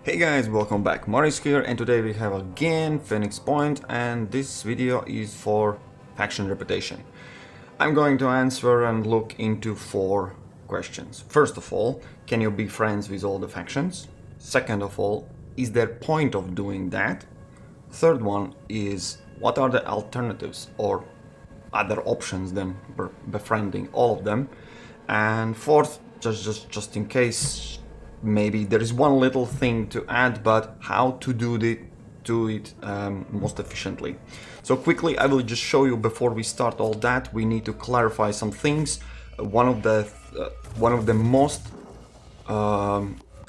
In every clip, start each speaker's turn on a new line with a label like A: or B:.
A: Hey guys, welcome back. Maurice here, and today we have again Phoenix Point, and this video is for faction reputation. I'm going to answer and look into 4 questions. First of all, can you be friends with all the factions? Second of all, is there point of doing that? Third one is, what are the alternatives or other options than befriending all of them? And fourth, just in case, maybe there is one little thing to add, but how to do it most efficiently. So quickly, I will just show you before we start all that. We need to clarify some things. One of the most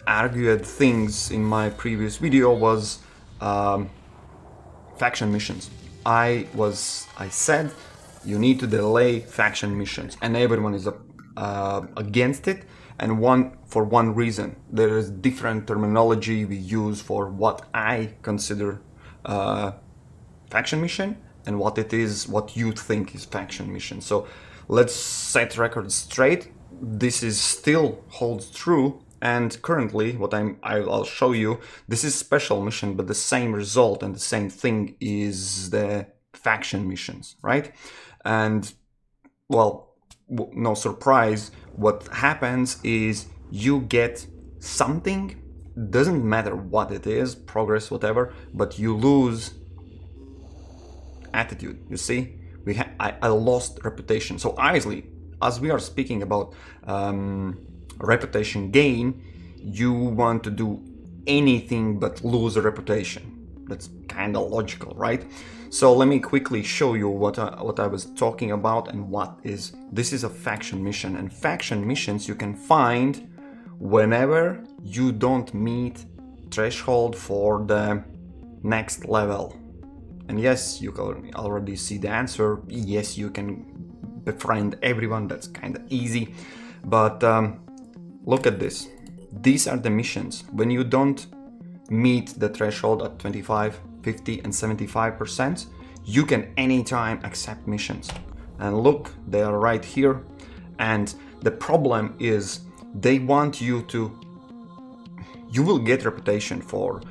A: argued things in my previous video was faction missions. I said you need to delay faction missions, and everyone is against it. And for one reason, there is different terminology we use for what I consider faction mission and what you think is faction mission. So let's set records straight. This is still holds true, and currently what I'll show you, this is special mission, but the same result and the same thing is the faction missions, right? And well, no surprise, what happens is you get something, doesn't matter what it is, progress, whatever, but you lose attitude. You see, I lost reputation. So obviously, as we are speaking about reputation gain, you want to do anything but lose a reputation. That's kind of logical, right? So let me quickly show you what I was talking about and this is a faction mission. And faction missions you can find whenever you don't meet threshold for the next level. And yes, you can already see the answer. Yes, you can befriend everyone. That's kind of easy. But look at this. These are the missions. When you don't meet the threshold at 25, 50 and 75%, you can anytime accept missions. And look, they are right here. And the problem is they want you will get reputation for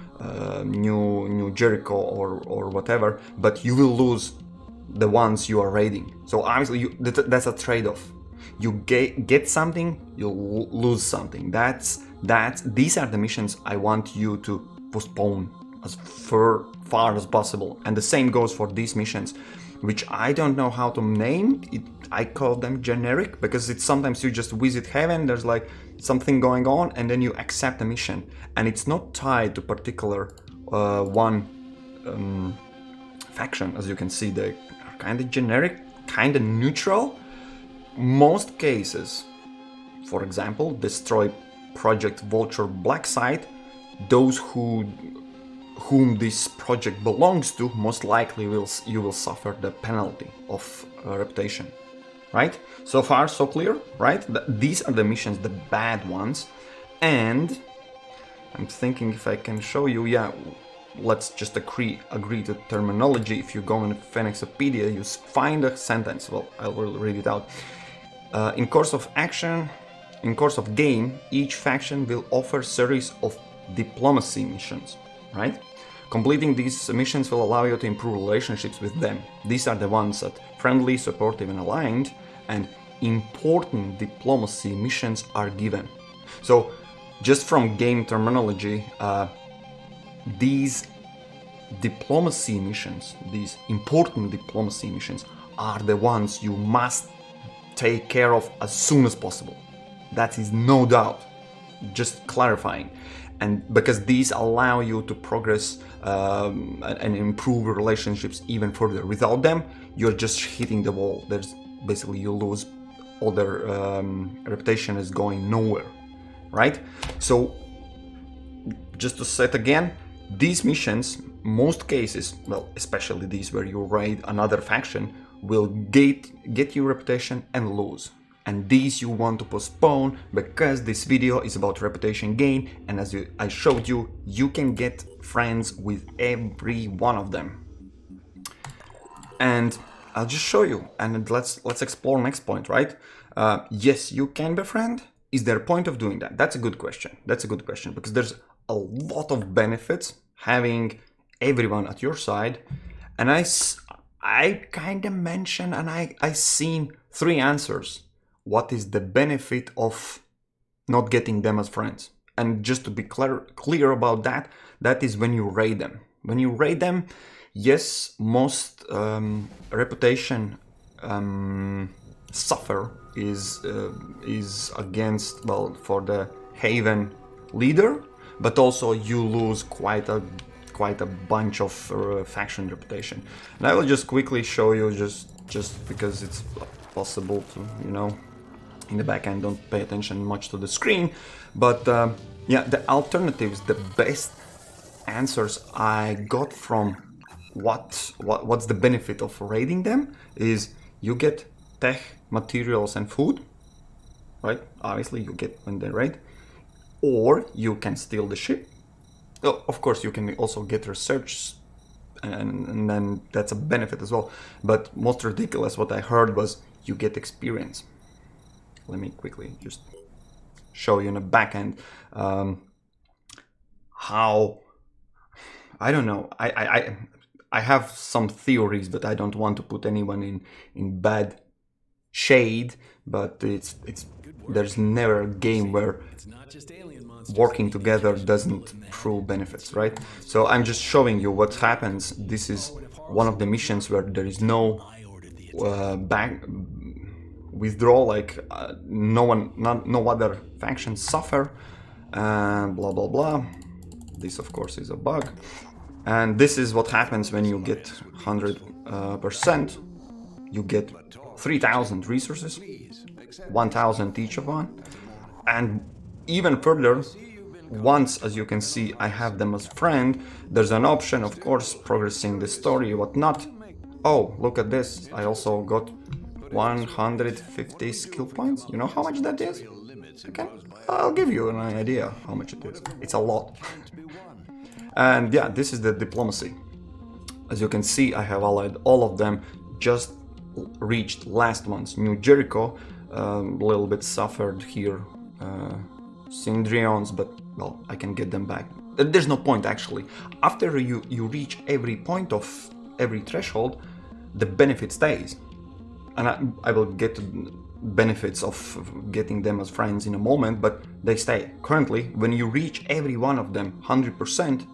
A: New Jericho or whatever, but you will lose the ones you are raiding. So obviously that's a trade-off. You get something, you'll lose something. These are the missions I want you to postpone as far as possible. And the same goes for these missions, which I don't know how to name it. I call them generic because it's sometimes you just visit heaven, there's like something going on, and then you accept a mission, and it's not tied to particular one faction. As you can see, they are kind of generic, kind of neutral. Most cases, for example, destroy Project Vulture Black Site, those whom this project belongs to, most likely you will suffer the penalty of reputation, right? So far, so clear, right? These are the missions, the bad ones. And I'm thinking if I can show you, yeah, let's just agree to terminology. If you go in Phoenixopedia, you find a sentence. Well, I will read it out. In course of game, each faction will offer series of diplomacy missions, right? Completing these missions will allow you to improve relationships with them. These are the ones that friendly, supportive and aligned, and important diplomacy missions are given. So just from game terminology, these diplomacy missions, these important diplomacy missions, are the ones you must take care of as soon as possible. That is no doubt, just clarifying. And because these allow you to progress and improve relationships even further. Without them, you're just hitting the wall. There's basically you lose all their reputation is going nowhere, right? So just to set again, these missions, most cases, well, especially these where you raid another faction, will get you reputation and lose. And these you want to postpone because this video is about reputation gain, and as I showed you, you can get friends with every one of them. And I'll just show you, and let's explore next point, right? Yes, you can befriend. Is there a point of doing that? That's a good question. Because there's a lot of benefits having everyone at your side. And I kind of mentioned, and I seen 3 answers. What is the benefit of not getting them as friends? And just to be clear about that, that is when you raid them. When you raid them, yes, most reputation suffer is against, well, for the Haven leader, but also you lose quite a bunch of faction reputation. And I will just quickly show you, just because it's possible to, you know, in the back end don't pay attention much to the screen, but yeah, the alternatives, the best answers I got from what's the benefit of raiding them is you get tech, materials and food, right? Obviously you get when they raid, or you can steal the ship. Oh, of course you can also get research, and then that's a benefit as well. But most ridiculous what I heard was you get experience. Let me quickly just show you in the back end how, I don't know, I have some theories, but I don't want to put anyone in bad shade, but it's there's never a game where working together doesn't prove benefits, right? So I'm just showing you what happens. This is one of the missions where there is no back withdraw, like no other factions suffer, and blah blah blah. This of course is a bug, and this is what happens when you get 100%. You get 3,000 resources, 1,000 each of one, and even further, once, as you can see, I have them as friend, there's an option, of course, progressing the story, whatnot. Oh, look at this, I also got 150 skill points. You know how much that is? Okay, I'll give you an idea how much it is. It's a lot. And yeah, this is the diplomacy. As you can see, I have allied all of them. Just reached last month's New Jericho. A little bit suffered here, Syndrions, but well, I can get them back. There's no point actually. After you reach every point of every threshold, the benefit stays. And I will get to benefits of getting them as friends in a moment, but they stay. Currently, when you reach every one of them 100%,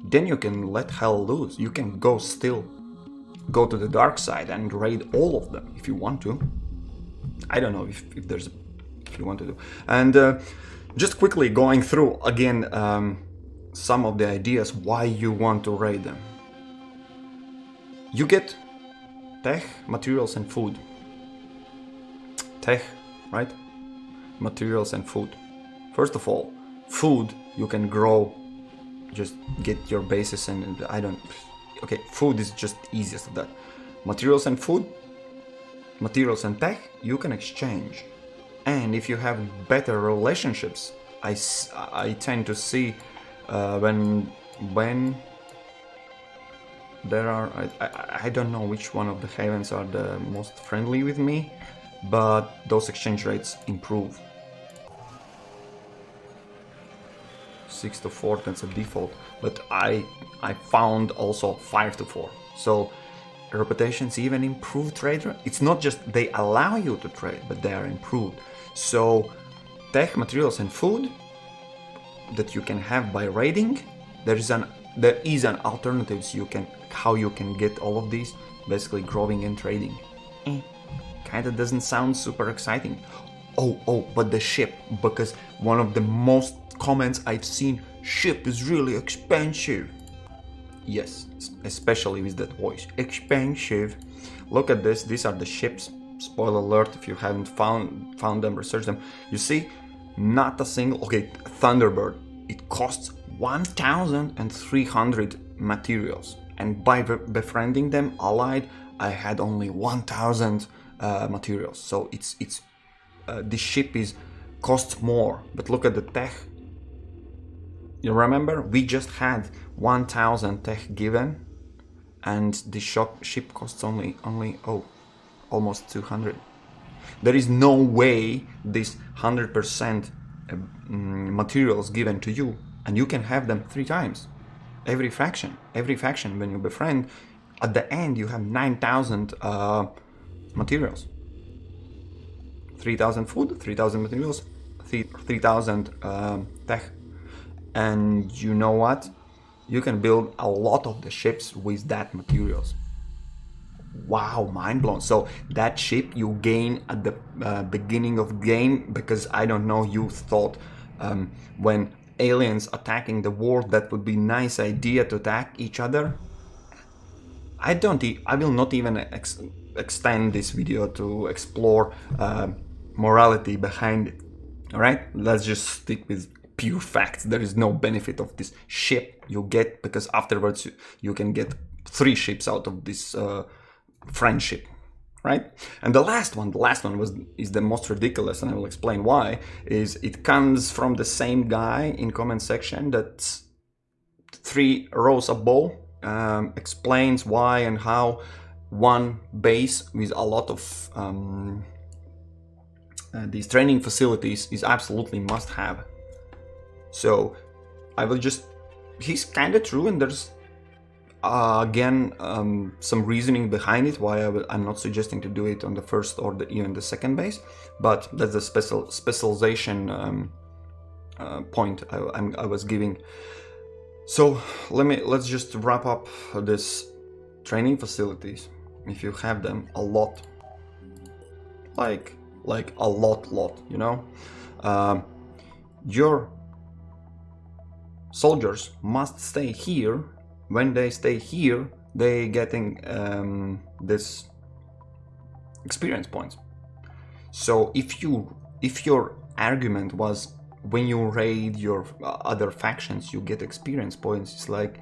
A: then you can let hell loose. You can go to the dark side and raid all of them if you want to. I don't know if you want to do. And just quickly going through again some of the ideas why you want to raid them. You get tech, materials and food. Tech, right? Materials and food. First of all, food you can grow, just get your bases, and okay, food is just easiest of that. Materials and food, materials and tech, you can exchange. And if you have better relationships, I tend to see when there are, I don't know which one of the havens are the most friendly with me, but those exchange rates improve. 6-4, that's a default, but I found also 5-4. So reputations even improve trader. It's not just they allow you to trade, but they are improved. So tech, materials and food that you can have by raiding, there is an alternatives how you can get all of these, basically growing and trading. Kinda doesn't sound super exciting. Oh, but the ship, because one of the most comments I've seen, ship is really expensive. Yes, especially with that voice, expensive. Look at this, these are the ships. Spoiler alert, if you haven't found them, research them. You see, not a single, okay, Thunderbird, it costs 1,300 materials, and by befriending them, allied, I had only 1,000 materials. So it's the ship costs more, but look at the tech. You remember, we just had 1,000 tech given, and the ship costs only almost 200. There is no way this 100% materials given to you and you can have them 3 times. Every faction when you befriend, at the end you have 9,000 materials. 3,000 food, 3,000 materials, 3,000 tech. And you know what? You can build a lot of the ships with that materials. Wow, mind blown. So that ship you gain at the beginning of game, because I don't know, you thought when aliens attacking the world that would be nice idea to attack each other. I will not even extend this video to explore morality behind it. All right, let's just stick with pure facts. There is no benefit of this ship you get, because afterwards you can get 3 ships out of this friendship, right? And the last one is the most ridiculous, and I will explain why. Is it comes from the same guy in comment section that's 3 rows above, explains why and how one base with a lot of these training facilities is absolutely must have. So I will just, he's kind of true, and there's again some reasoning behind it why I'm not suggesting to do it on the first or even the second base, but that's the specialization point I was giving. So let's just wrap up this training facilities. If you have them a lot, like a lot, you know, your soldiers must stay here. When they stay here, they getting this experience points. So if your argument was when you raid your other factions you get experience points, it's like,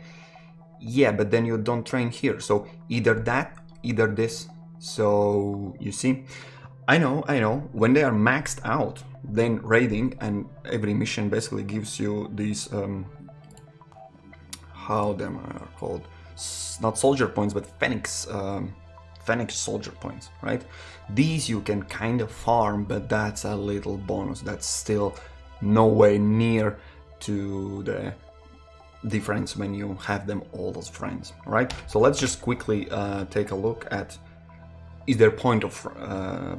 A: yeah, but then you don't train here. So either that, either this. So you see, I know when they are maxed out, then raiding, and every mission basically gives you these how them are called, not soldier points, but Phoenix soldier points, right? These you can kind of farm, but that's a little bonus. That's still no way near to the difference when you have them all as friends, right? So let's just quickly take a look at, is there a point of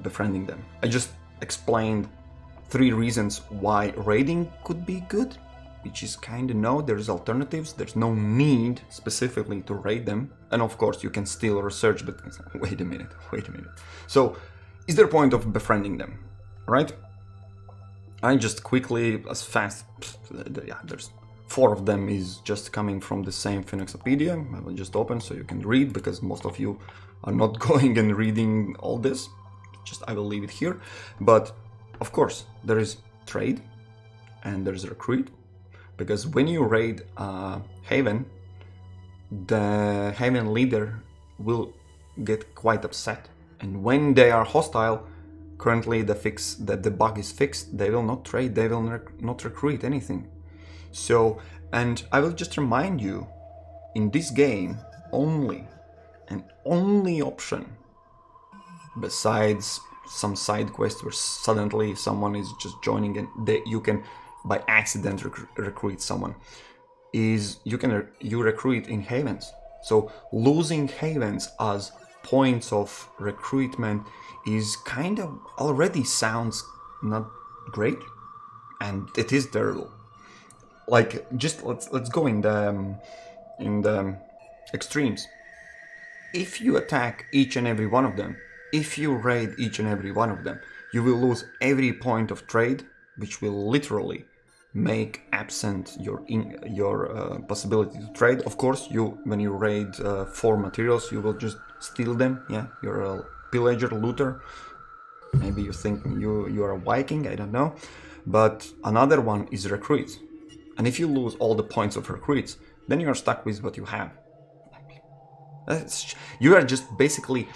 A: befriending them? I just explained 3 reasons why raiding could be good, which is kind of no, there's alternatives. There's no need specifically to raid them. And of course you can still research, but wait a minute. So is there a point of befriending them, right? I just quickly, as fast, yeah, there's 4 of them is just coming from the same Phoenixopedia. I will just open so you can read, because most of you are not going and reading all this. Just I will leave it here. But of course there is trade and there's recruit, because when you raid Haven, the Haven leader will get quite upset, and when they are hostile, currently the bug is fixed, they will not trade, they will not recruit anything. So, and I will just remind you, in this game, only option, besides some side quest where suddenly someone is just joining and you can by accident recruit someone, is you recruit in havens. So losing havens as points of recruitment is kind of already sounds not great, and it is terrible. Like, just let's go in the extremes. If you attack each and every one of them, if you raid each and every one of them, you will lose every point of trade, which will literally make absent your possibility to trade. Of course, when you raid 4 materials, you will just steal them. Yeah, you're a pillager, looter. Maybe you think you are a Viking, I don't know. But another one is recruits. And if you lose all the points of recruits, then you are stuck with what you have. You are just basically,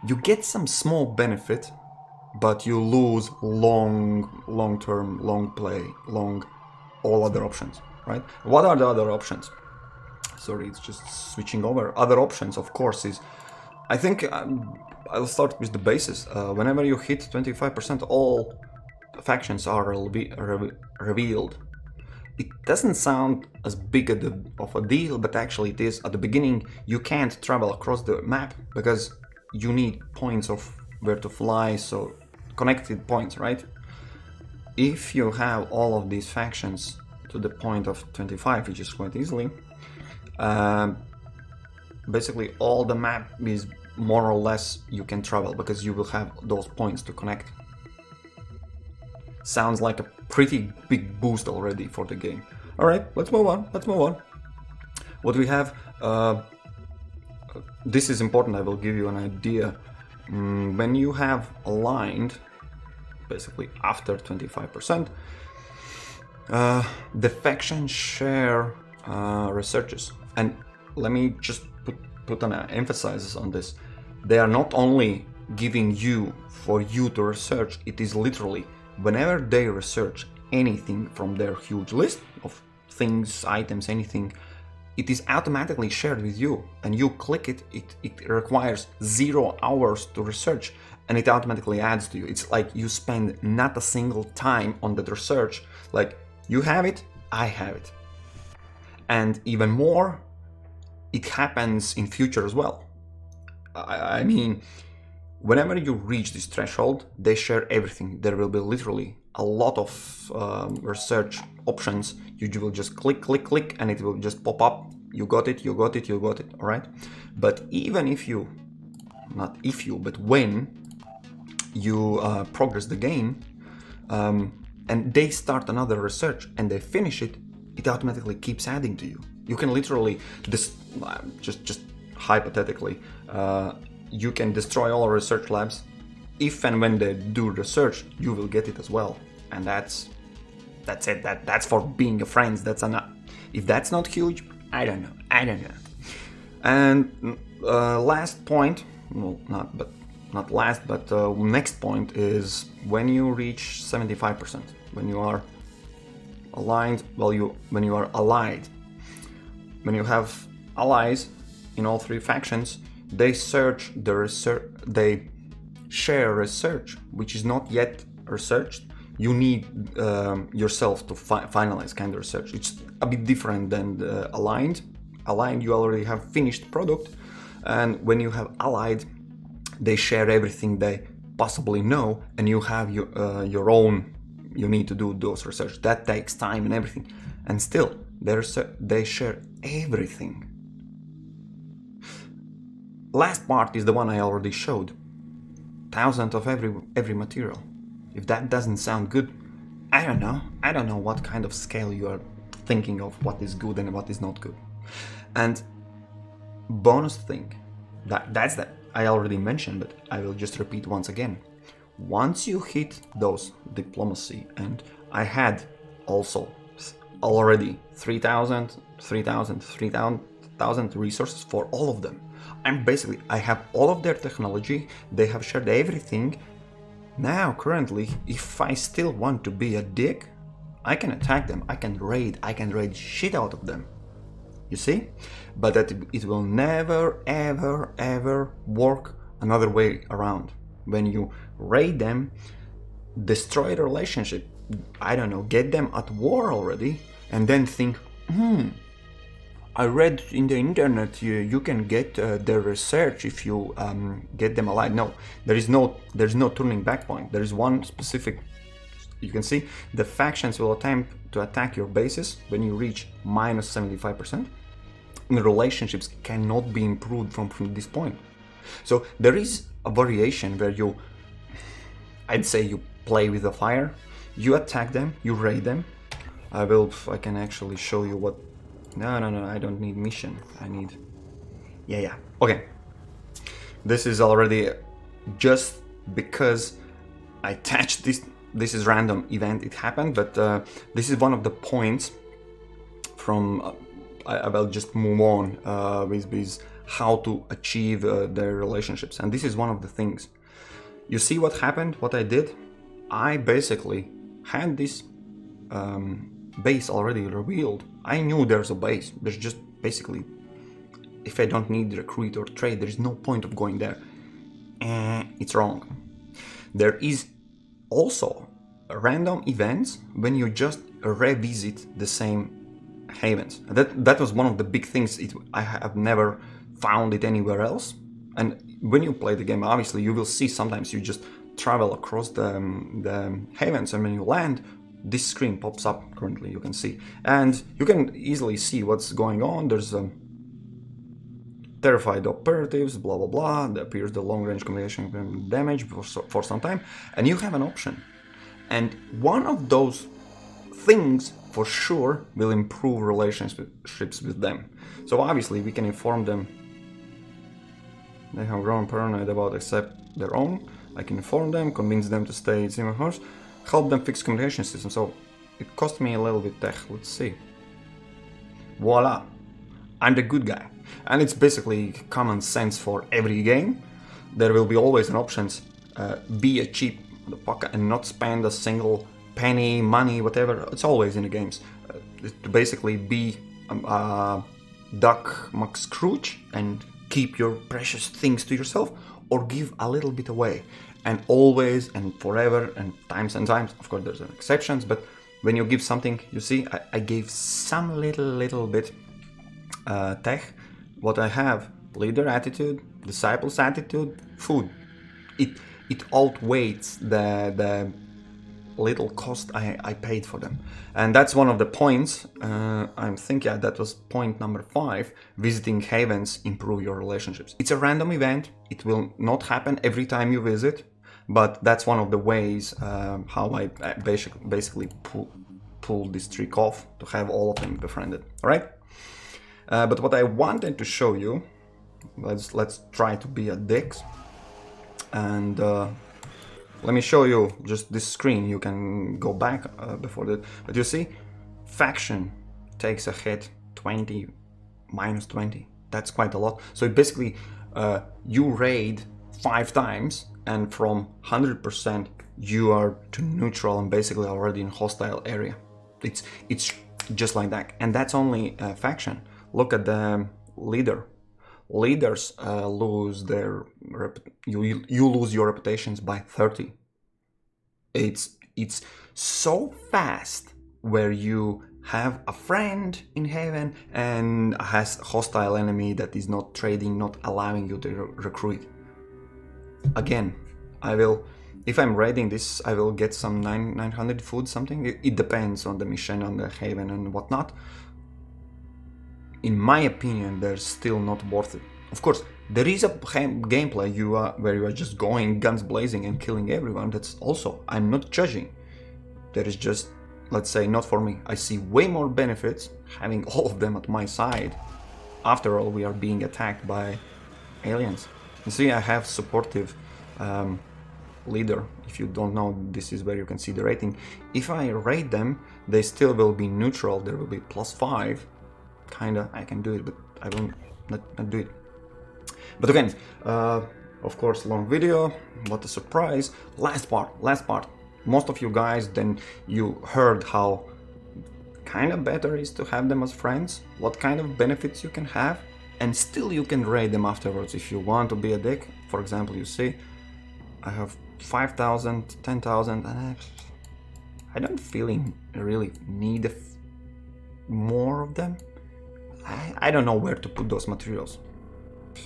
A: you get some small benefit, but you lose long-term, long play, all other options, right? What are the other options? Sorry, it's just switching over. Other options, of course, is, I think I'll start with the basis. Whenever you hit 25%, all factions are revealed. It doesn't sound as big of a deal, but actually it is. At the beginning, you can't travel across the map because you need points of where to fly, so connected points, right? If you have all of these factions to the point of 25, which is quite easily, basically all the map is more or less you can travel because you will have those points to connect. Sounds like a pretty big boost already for the game. All right, let's move on. What we have, this is important, I will give you an idea. When you have aligned, basically after 25%, the factions share researches. And let me just put an emphasis on this. They are not only giving you for you to research, it is literally whenever they research anything from their huge list of things, items, anything, it is automatically shared with you, and you click it, it requires 0 hours to research, and it automatically adds to you. It's like you spend not a single time on that research, like you have it, I have it. And even more, it happens in future as well. I mean, whenever you reach this threshold, they share everything. There will be literally a lot of research options. You will just click, and it will just pop up. You got it, all right? But even if you, not if you, but when you progress the game, and they start another research and they finish it, it automatically keeps adding to you. You can literally, just hypothetically, you can destroy all research labs. If and when they do research, you will get it as well. And that's it. That's for being a friend. That's enough. If that's not huge, I don't know. And last point, well, not last, but next point is when you reach 75%, when you are aligned. When you are allied, when you have allies in all 3 factions, they search the research. They share research, which is not yet researched. You need yourself to finalize kind of research. It's a bit different than the aligned. Aligned, you already have finished product, and when you have allied, they share everything they possibly know, and you have your own. You need to do those research. That takes time and everything, and still they share everything. Last part is the one I already showed. Thousands of every material. If that doesn't sound good, I don't know what kind of scale you are thinking of, what is good and what is not good. And bonus thing, that's that I already mentioned, but I will just repeat once again. Once you hit those diplomacy, and I had also already 3,000 resources for all of them. I have all of their technology, they have shared everything. Now, currently, if I still want to be a dick, I can attack them, I can raid shit out of them. You see? But that it will never, ever work another way around. When you raid them, destroy the relationship, I don't know, get them at war already, and then think, I read in the internet you can get their research if you get them alive. No, there's no turning back point. There is one specific. You can see the factions will attempt to attack your bases when you reach minus 75%. And relationships cannot be improved from this point. So there is a variation where I'd say you play with the fire, you attack them, you raid them. I can actually show you what. No, I don't need mission. I need. Yeah. Okay. This is already just because I attached this. This is random event. It happened, but this is one of the points from. I will just move on with how to achieve their relationships, and this is one of the things. You see what happened? What I did? I basically had this base already revealed. I knew there's a base. There's just basically, if I don't need recruit or trade, there's no point of going there. It's wrong. There is also random events when you just revisit the same havens. That was one of the big things. I have never found it anywhere else. And when you play the game, obviously you will see sometimes you just travel across the havens, and when you land, this screen pops up. Currently you can see, and you can easily see what's going on. There's terrified operatives, blah blah blah. There appears the long-range communication damage for some time, and you have an option. And one of those things for sure will improve relationships with them. So obviously we can inform them they have grown paranoid about accept their own. I can inform them, convince them to stay in similar house, help them fix communication system. So it cost me a little bit tech. Let's see. Voila, I'm the good guy. And it's basically common sense for every game. There will be always an option, be a cheap motherfucker and not spend a single penny, money, whatever. It's always in the games. To basically be Duck McScrooge and keep your precious things to yourself, or give a little bit away. And always and forever and times, of course there's exceptions, but when you give something, you see, I gave some little bit tech. What I have: leader attitude, disciples attitude, food. It outweighs the little cost I paid for them. And that's one of the points. I think, yeah, that was point number 5. Visiting havens improve your relationships. It's a random event. It will not happen every time you visit, but that's one of the ways how I basically pulled this trick off, to have all of them befriended. All right. But what I wanted to show you, let's try to be a dicks, and let me show you just this screen. You can go back before that, but you see, faction takes a hit 20 minus 20. That's quite a lot. So basically, you raid 5 times, and from 100% you are to neutral and basically already in hostile area. It's just like that, and that's only a faction. Look at the leader. Leaders lose their you lose your reputations by 30. It's so fast, where you have a friend in heaven and has a hostile enemy that is not trading, not allowing you to recruit. Again, I will, if I'm raiding this, I will get some 900 food something. It depends on the mission, on the haven and whatnot. In my opinion, they're still not worth it. Of course, there is a gameplay where you are just going guns blazing and killing everyone. That's also, I'm not judging. There is just, let's say, not for me. I see way more benefits having all of them at my side. After all, we are being attacked by aliens. You see, I have supportive leader. If you don't know, this is where you can see the rating. If I raid them, they still will be neutral. There will be +5. Kinda, I can do it, but I will not do it. But again, of course, long video, what a surprise. Last part. Most of you guys, then you heard how kind of better is to have them as friends, what kind of benefits you can have, and still you can raid them afterwards if you want to be a dick. For example, you see, I have 5,000, 10,000, and I don't really need more of them. I don't know where to put those materials,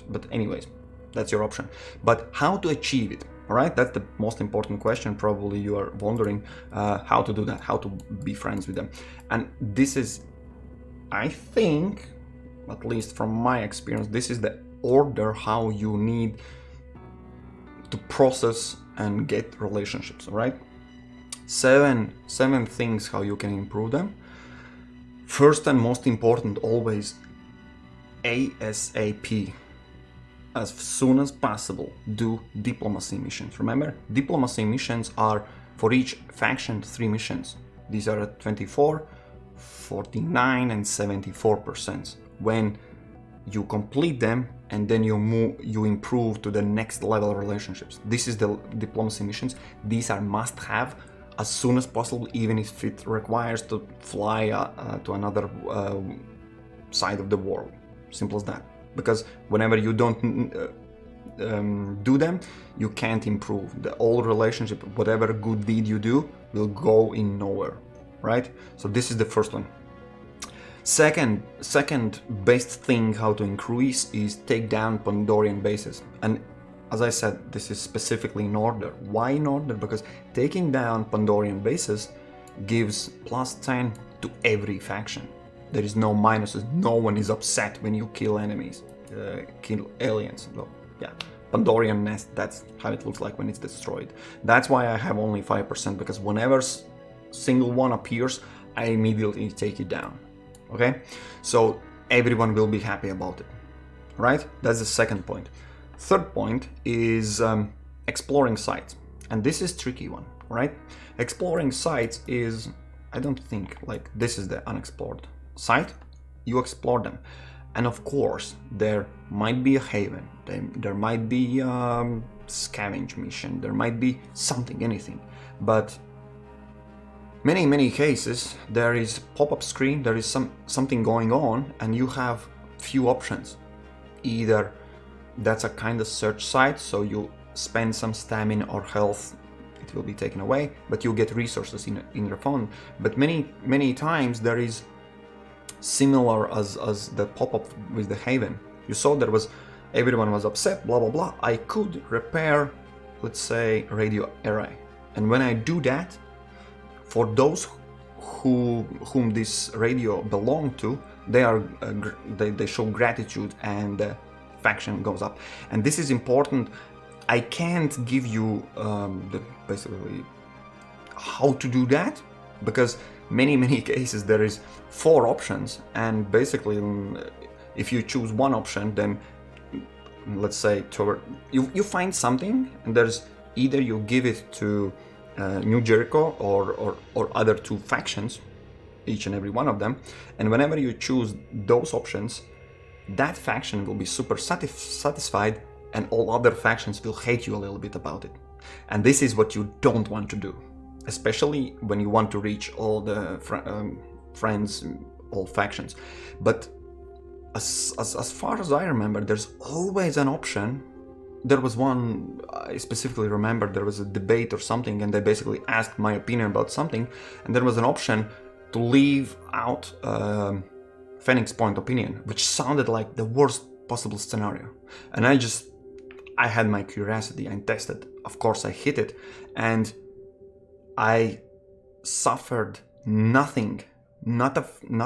A: but anyways, that's your option. But how to achieve it? All right, that's the most important question. Probably you are wondering how to do that, how to be friends with them. And this is, I think, at least from my experience, this is the order how you need to process and get relationships. All right, seven things how you can improve them. First and most important, always ASAP. As soon as possible, do diplomacy missions. Remember, diplomacy missions are for each faction 3 missions. These are at 24, 49 and 74%. When you complete them and then you improve to the next level relationships. This is the diplomacy missions. These are must-have as soon as possible, even if it requires to fly to another side of the world. Simple as that. Because whenever you don't do them, you can't improve. The old relationship, whatever good deed you do, will go in nowhere. right? So this is the first one. Second best thing how to increase is take down Pandorian bases. And as I said, this is specifically in order. Why in order? Because taking down Pandorian bases gives plus 10 to every faction. There is no minuses. No one is upset when you kill enemies, kill aliens. Well, yeah, Pandorian nest, that's how it looks like when it's destroyed. That's why I have only 5%, because whenever single one appears, I immediately take it down. Okay, so everyone will be happy about it, right? That's the second point. Third point is exploring sites, and this is tricky one, right? Exploring sites is, I don't think, like this is the unexplored site. You explore them, and of course there might be a haven, there might be scavenge mission, there might be something, anything, but many cases there is pop-up screen, there is something going on, and you have few options. Either that's a kind of search site, so you spend some stamina or health, it will be taken away, but you get resources in your phone. But many times there is similar as the pop-up with the haven. You saw there was, everyone was upset, blah blah blah. I could repair, let's say, radio array, and when I do that, for those whom this radio belonged to, they show gratitude, and the faction goes up. And this is important. I can't give you basically how to do that, because many cases there is 4 options, and basically if you choose one option, then let's say you find something, and there's either you give it to New Jericho or other 2 factions, each and every one of them, and whenever you choose those options, that faction will be super satisfied, and all other factions will hate you a little bit about it. And this is what you don't want to do, especially when you want to reach all the friends, all factions. But as far as I remember, there's always an option. There was one, I specifically remember, there was a debate or something, and they basically asked my opinion about something, and there was an option to leave out Phoenix Point opinion, which sounded like the worst possible scenario. And I had my curiosity, I tested. Of course I hit it, and I suffered nothing. Not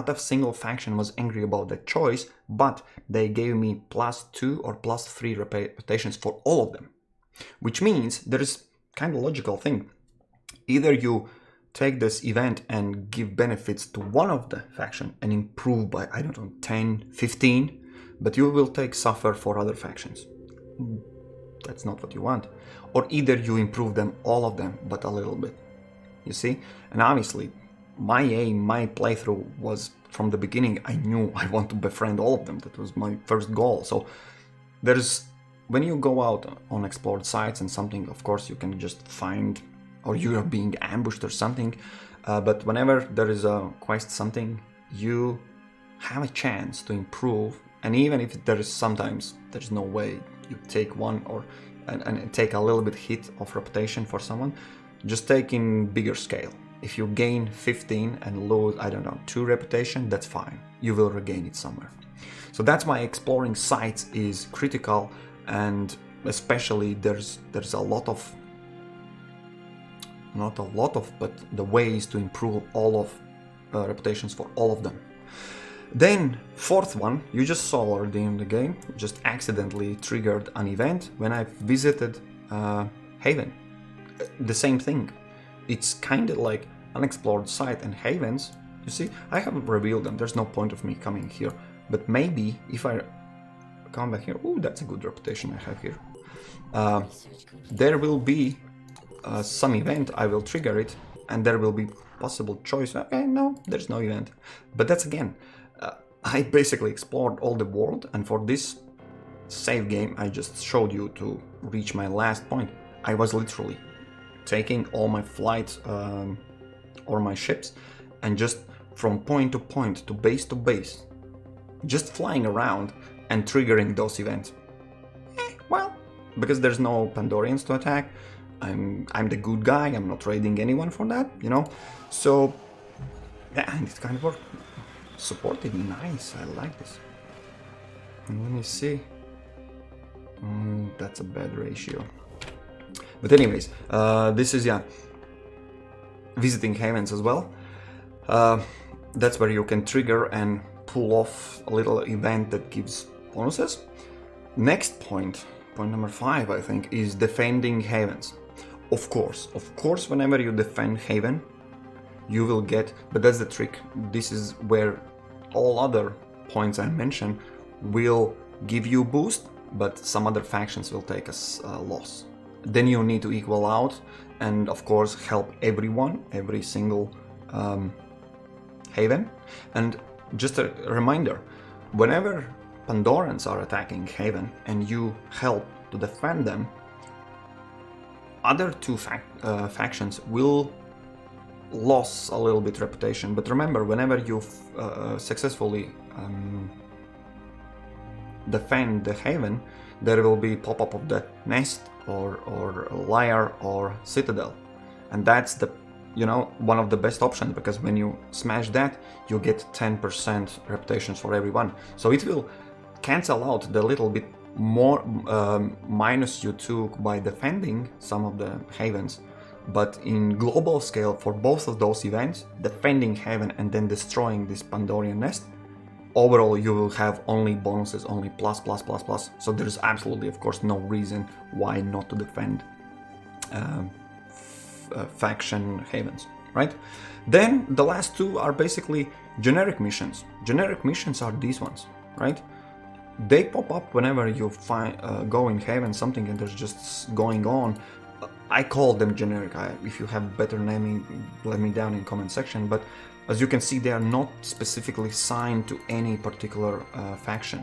A: a single faction was angry about that choice, but they gave me +2 or +3 reputations for all of them. Which means there is kind of logical thing. Either you take this event and give benefits to one of the faction and improve by, I don't know, 10, 15, but you will take suffer for other factions. That's not what you want. Or either you improve them, all of them, but a little bit. You see? And obviously, my aim, my playthrough was, from the beginning, I knew I want to befriend all of them. That was my first goal. So when you go out on explored sites and something, of course you can just find, or you are being ambushed or something, but whenever there is a quest something, you have a chance to improve. And even if sometimes there's no way you take one and take a little bit hit of reputation for someone, just take in bigger scale. If you gain 15 and lose, I don't know, 2 reputation, that's fine. You will regain it somewhere. So that's why exploring sites is critical, and especially there's a lot of, not a lot of, but the ways to improve all of reputations for all of them. Then fourth one, you just saw already in the game, just accidentally triggered an event when I visited Haven. The same thing. It's kind of like unexplored site and havens. You see, I haven't revealed them. There's no point of me coming here. But maybe if I come back here, oh, that's a good reputation I have here. There will be some event. I will trigger it, and there will be possible choice. Okay, no, there's no event. But that's again, I basically explored all the world, and for this save game I just showed you to reach my last point, I was literally taking all my flights or my ships and just from point to point, to base, just flying around and triggering those events. Well, because there's no Pandorians to attack, I'm the good guy, I'm not raiding anyone for that, you know. So Yeah, and it kind of worked. Supported, nice, I like this. And let me see. That's a bad ratio. But anyways, this is, yeah, visiting havens as well. That's where you can trigger and pull off a little event that gives bonuses. Next point number 5, I think, is defending havens. Of course, whenever you defend haven, you will get, but that's the trick. This is where all other points I mentioned will give you a boost, but some other factions will take a loss. Then you need to equal out and of course help everyone, every single haven. And just a reminder, whenever Pandorans are attacking haven and you help to defend them, other two factions will lose a little bit reputation. But remember, whenever you successfully defend the haven, there will be pop-up of the nest or lyre or citadel, and that's the one of the best options, because when you smash that, you get 10% reputations for everyone. So it will cancel out the little bit more minus you took by defending some of the havens. But in global scale, for both of those events, defending haven and then destroying this Pandorian nest, overall you will have only bonuses, only plus. So there's absolutely, of course, no reason why not to defend faction havens, right? Then the last two are basically generic missions. Generic missions are these ones, right? They pop up whenever you go in haven something and there's just going on. I call them generic. If you have better naming, let me down in comment section. But as you can see, they are not specifically signed to any particular faction,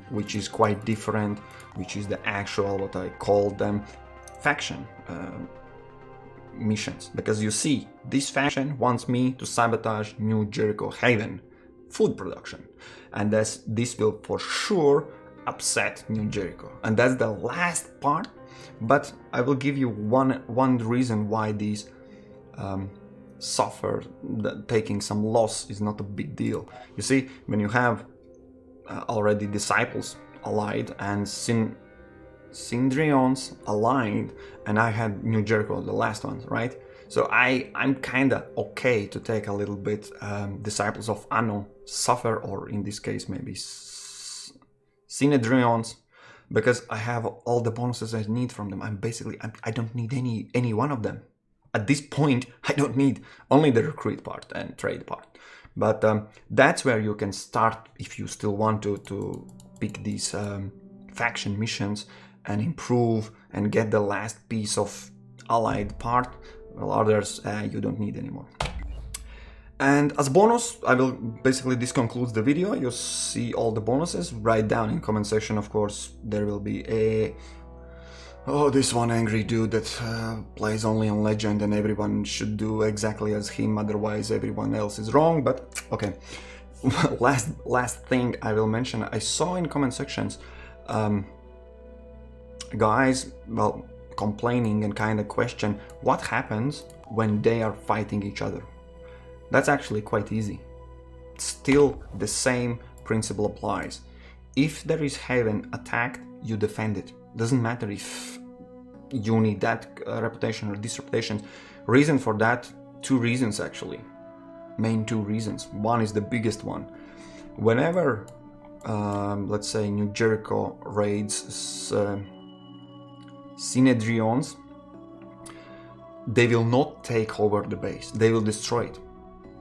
A: which is quite different, which is the actual, what I call them, faction missions. Because you see, this faction wants me to sabotage New Jericho Haven food production, and this will for sure upset New Jericho. And that's the last part. But I will give you one reason why these suffer. Taking some loss is not a big deal. You see, when you have already disciples allied and Syndrions aligned, and I had New Jericho, the last one, right? So I'm kinda okay to take a little bit disciples of Anno suffer, or in this case maybe Synedrions, because I have all the bonuses I need from them. I don't need any one of them. At this point, I don't need only the recruit part and trade part. But that's where you can start if you still want to pick these faction missions and improve and get the last piece of allied part. Well, others you don't need anymore. And as bonus, I will basically, this concludes the video. You'll see all the bonuses. Write down in comment section, of course, there will be this one angry dude that plays only on legend and everyone should do exactly as him, otherwise everyone else is wrong. But okay, last thing I will mention, I saw in comment sections guys, well, complaining and kind of question what happens when they are fighting each other. That's actually quite easy. Still, the same principle applies. If there is haven attacked, you defend it. Doesn't matter if you need that reputation or this reputation. Reason for that, 2 reasons actually. Main 2 reasons. One is the biggest one. Whenever, let's say, New Jericho raids Synedrions, they will not take over the base. They will destroy it.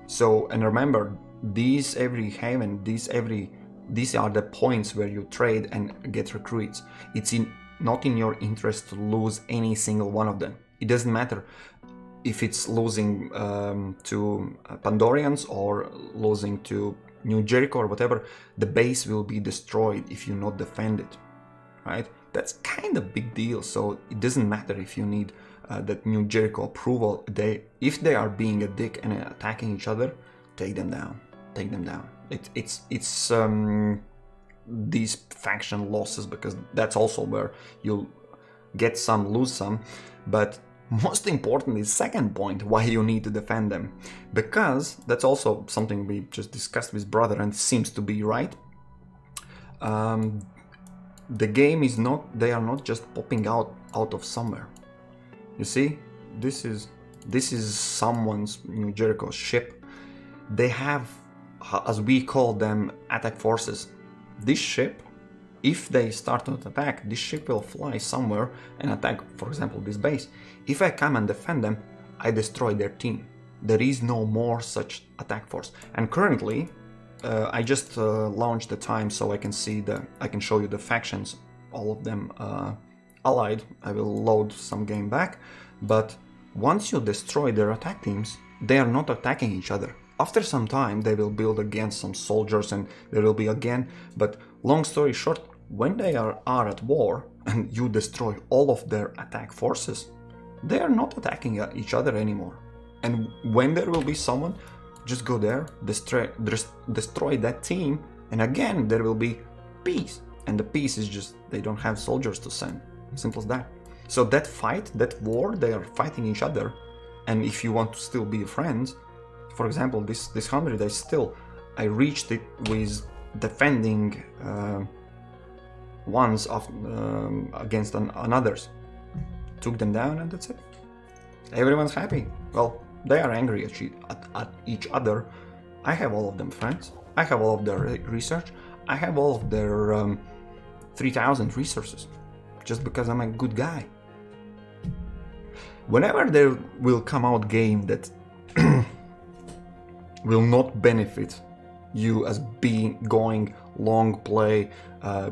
A: So, and remember, these every haven, these are the points where you trade and get recruits. It's not in your interest to lose any single one of them. It doesn't matter if it's losing to Pandorians or losing to New Jericho or whatever. The base will be destroyed if you not defend it, right? That's kind of big deal. So it doesn't matter if you need that New Jericho approval. If they are being a dick and attacking each other, take them down. Take them down. It's these faction losses, because that's also where you'll get some, lose some, but most important is second point, why you need to defend them. Because that's also something we just discussed with brother and seems to be right. The game is not, they are not just popping out of somewhere. You see, this is someone's Jericho's ship. They have, as we call them, attack forces. This ship, if they start to attack, this ship will fly somewhere and attack, for example, this base. If I come and defend them, I destroy their team. There is no more such attack force. And currently, I just launched the time so I can see I can show you the factions, all of them allied. I will load some game back, but once you destroy their attack teams, they are not attacking each other. After some time, they will build again some soldiers and there will be again, but long story short, when they are at war and you destroy all of their attack forces, they are not attacking each other anymore. And when there will be someone, just go there, destroy that team, and again there will be peace. And the peace is just, they don't have soldiers to send. Simple as that. So that fight, that war, they are fighting each other. And if you want to still be friends, for example, this 100, I reached it with defending ones against others. Took them down and that's it. Everyone's happy. Well, they are angry at each other. I have all of them friends. I have all of their research. I have all of their 3,000 resources. Just because I'm a good guy. Whenever there will come out game that will not benefit you as going long play,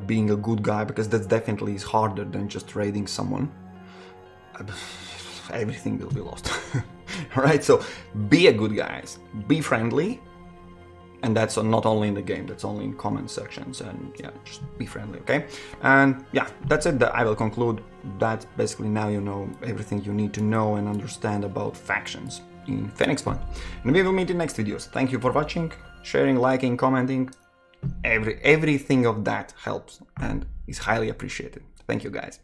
A: being a good guy, because that definitely is harder than just raiding someone, everything will be lost. Alright, so be a good guy, be friendly, and that's not only in the game, that's only in comment sections, and yeah, just be friendly, okay? And yeah, that's it. I will conclude that basically now you know everything you need to know and understand about factions in Phoenix Point. And we will meet in next videos. Thank you for watching, sharing, liking, commenting. Everything of that helps and is highly appreciated. Thank you guys.